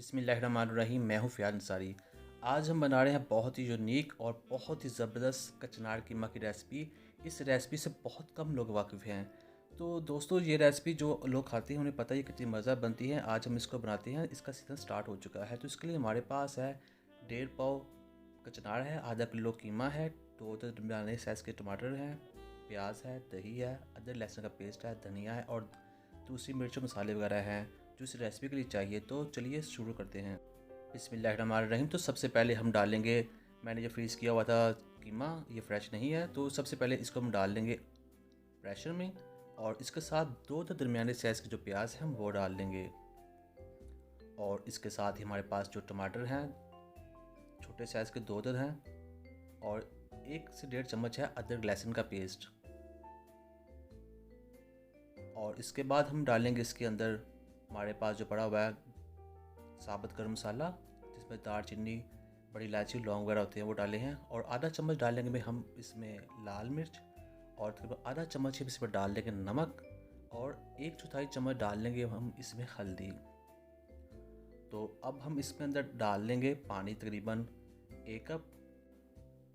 बिस्मिल्लाहिर्रहमानिर्रहीम। मैं हूँ फ़ियाज़ अंसारी। आज हम बना रहे हैं बहुत ही यूनिक और बहुत ही ज़बरदस्त कचनार कीमा की रेसिपी। इस रेसिपी से बहुत कम लोग वाकिफ़ हैं। तो दोस्तों, ये रेसिपी जो लोग खाते हैं उन्हें पता है कितनी मज़ा बनती है। आज हम इसको बनाते हैं। इसका सीज़न स्टार्ट हो चुका है, तो इसके लिए हमारे पास है 1.5 पाव कचनार है, आधा किलो कीमा है, 2 दरमियाने साइज़ के टमाटर हैं, प्याज है, दही है, अदरक लहसुन का पेस्ट है, धनिया है और दूसरी मिर्च मसाले वगैरह हैं जो इस रेसिपी के लिए चाहिए। तो चलिए शुरू करते हैं। बिस्मिल्लाहिर्रहमानिर्रहीम। तो सबसे पहले हम डालेंगे, मैंने जो फ्रीज़ किया हुआ था कीमा, ये फ्रेश नहीं है, तो सबसे पहले इसको हम डाल देंगे प्रेशर में और इसके साथ 2 दरमियाने साइज़ के जो प्याज हैं हम वो डाल देंगे। और इसके साथ ही हमारे पास जो टमाटर हैं छोटे साइज़ के 2 हैं और 1 से 1.5 चम्मच है अदरक लहसुन का पेस्ट। और इसके बाद हम डालेंगे इसके अंदर हमारे पास जो पड़ा हुआ है साबुत गर्म मसाला, जिसमें दालचीनी, बड़ी इलायची, लौंग वगैरह होते हैं, वो डाले हैं। और आधा चम्मच डालेंगे हम इसमें लाल मिर्च और तकरीबन आधा चम्मच ही इसमें डाल देंगे नमक और 1/4 चम्मच डाल लेंगे हम इसमें हल्दी। तो अब हम इसमें अंदर डाल लेंगे पानी तकरीबन 1 कप।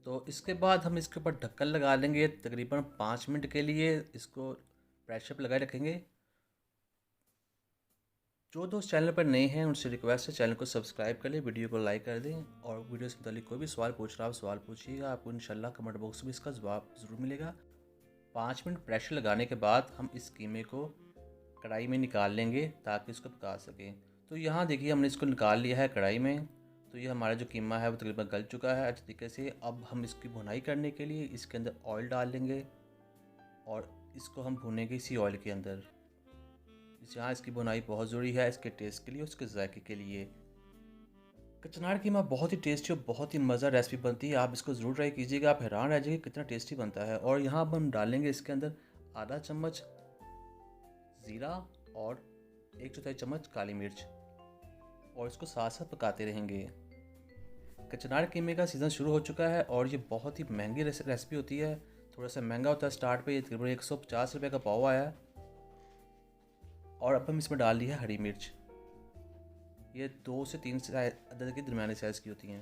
तो इसके बाद हम इसके ऊपर ढक्कन लगा लेंगे तकरीबन 5 मिनट के लिए। इसको प्रेशर पर लगाए रखेंगे। जो दोस्त चैनल पर नए हैं उनसे रिक्वेस्ट है चैनल को सब्सक्राइब कर लें, वीडियो को लाइक कर दें और वीडियो से मुतालिक कोई भी सवाल पूछ रहा हो सवाल पूछिएगा, आपको इंशाल्लाह कमेंट बॉक्स में इसका जवाब ज़रूर मिलेगा। 5 मिनट प्रेशर लगाने के बाद हम इस कीमे को कढ़ाई में निकाल लेंगे ताकि इसको पका सकें। तो यहाँ देखिए हमने इसको निकाल लिया है कढ़ाई में। तो ये हमारा जो कीमा है वो तकरीबन गल चुका है अच्छे तरीके से। अब हम इसकी भुनाई करने के लिए इसके अंदर ऑयल डाल लेंगे और इसको हम भूनेंगे इसी ऑयल के अंदर। जहाँ इसकी बुनाई बहुत ज़रूरी है इसके टेस्ट के लिए, उसके जायके के लिए। कचनार कीमा बहुत ही टेस्टी और बहुत ही मज़ा रेसिपी बनती है। आप इसको ज़रूर ट्राई कीजिएगा, आप हैरान रह जाएंगे कितना टेस्टी बनता है। और यहाँ अब हम डालेंगे इसके अंदर आधा चम्मच ज़ीरा और 1/4 चम्मच काली मिर्च और इसको साथ साथ पकाते रहेंगे। कचनार कीमे का सीज़न शुरू हो चुका है और ये बहुत ही महंगी रेसिपी होती है। थोड़ा सा महंगा होता है स्टार्ट पे, ये तकरीबन 150 रुपये का पाव आया। और अब हम इसमें डाल दी है हरी मिर्च, ये 2 से 3 अदद की दरमियाने साइज़ की होती हैं।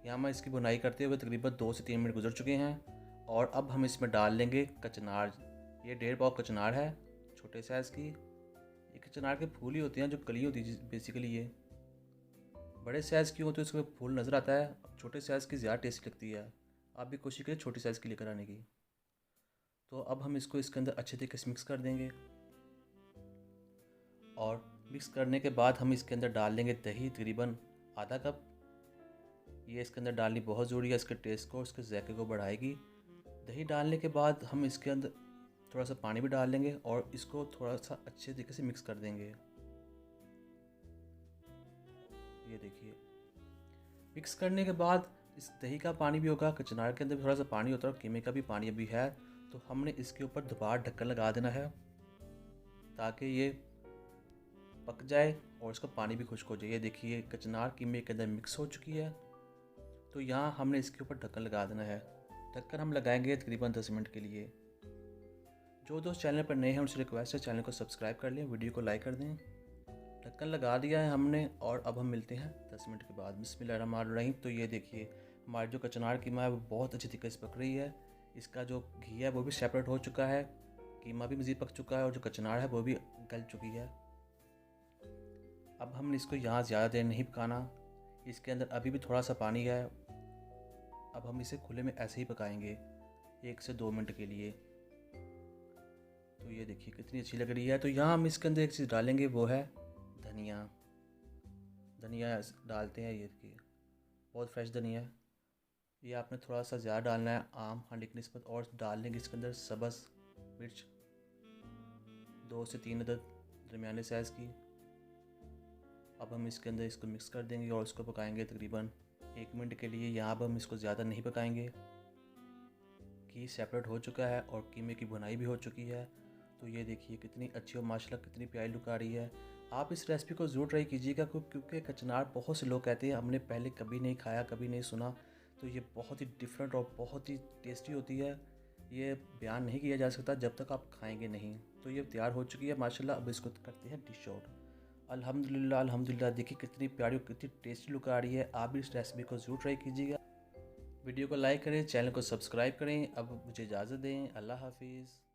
यहाँ मैं इसकी बुनाई करते हुए तकरीबन 2 से 3 मिनट गुजर चुके हैं। और अब हम इसमें डाल लेंगे कचनार। ये 1.5 पाव कचनार है छोटे साइज़ की। ये कचनार के फूल ही होते हैं, जो कली होती है बेसिकली। ये बड़े साइज़ की होती है उसमें फूल नज़र आता है, छोटे साइज़ की ज़्यादा टेस्टी लगती है। आप भी कोशिश करें छोटी साइज़ की लेकर आने की। तो अब हम इसको इसके अंदर अच्छे तरीके से मिक्स कर देंगे और मिक्स करने के बाद हम इसके अंदर डाल देंगे दही तकरीबन आधा कप। ये इसके अंदर डालनी बहुत ज़रूरी है, इसके टेस्ट को, इसके जायके को बढ़ाएगी। दही डालने के बाद हम इसके अंदर थोड़ा सा पानी भी डाल देंगे और इसको थोड़ा सा अच्छे तरीके से मिक्स कर देंगे। ये देखिए, मिक्स करने के बाद इस दही का पानी भी होगा, कचनार के अंदर भी थोड़ा सा पानी होता है और कीमे का भी पानी अभी है। तो हमने इसके ऊपर दोबारा ढक्कन लगा देना है ताकि ये पक जाए और इसका पानी भी खुश्क हो जाए। ये देखिए कचनार कीमे के अंदर मिक्स हो चुकी है। तो यहाँ हमने इसके ऊपर ढक्कन लगा देना है। ढक्कन हम लगाएंगे तकरीबन 10 मिनट के लिए। जो दोस्त चैनल पर नए हैं उनसे रिक्वेस्ट है चैनल को सब्सक्राइब कर लें, वीडियो को लाइक कर दें। ढक्कन लगा दिया है हमने और अब हम मिलते हैं 10 मिनट के बाद। बिस्मिल्लाहिर्रहमानिर्रहीम। तो ये देखिए हमारी जो कचनार कीमा है वो बहुत अच्छी तरीके से पक रही है। इसका जो घी है वो भी सेपरेट हो चुका है, कीमा भी मज़ीद पक चुका है और जो कचनार है वो भी गल चुकी है। अब हमने इसको यहाँ ज़्यादा देर नहीं पकाना, इसके अंदर अभी भी थोड़ा सा पानी है। अब हम इसे खुले में ऐसे ही पकाएंगे 1 से 2 मिनट के लिए। तो ये देखिए कितनी अच्छी लग रही है। तो यहाँ हम इसके अंदर एक चीज़ डालेंगे, वो है धनिया। धनिया डालते हैं, ये देखिए बहुत फ्रेश धनिया है। ये आपने थोड़ा सा ज़्यादा डालना है आम हांडी की निस्बत। और डाल लेंगे इसके अंदर सब्ज़ मिर्च 2 से 3 अदद दरमियाने साइज़ की। अब हम इसके अंदर इसको मिक्स कर देंगे और इसको पकाएंगे तकरीबन 1 मिनट के लिए। यहाँ अब हम इसको ज़्यादा नहीं पकाएंगे। घी सेपरेट हो चुका है और कीमे की भुनाई भी हो चुकी है। तो ये देखिए कितनी अच्छी और माशाल्लाह कितनी प्यारी लुक आ रही है। आप इस रेसिपी को ज़रूर ट्राई कीजिएगा क्योंकि कचनार बहुत से लोग कहते हैं हमने पहले कभी नहीं खाया, कभी नहीं सुना। तो ये बहुत ही डिफरेंट और बहुत ही टेस्टी होती है। ये बयान नहीं किया जा सकता जब तक आप खाएंगे नहीं। तो ये तैयार हो चुकी है माशाल्लाह। अब इसको करते हैं डिश आउट। अल्हम्दुलिल्लाह अल्हम्दुलिल्लाह। देखिए कितनी प्यारी और कितनी टेस्टी लुक आ रही है। आप भी इस रेसिपी को ज़रूर ट्राई कीजिएगा। वीडियो को लाइक करें, चैनल को सब्सक्राइब करें। अब मुझे इजाज़त दें। अल्लाह हाफिज़।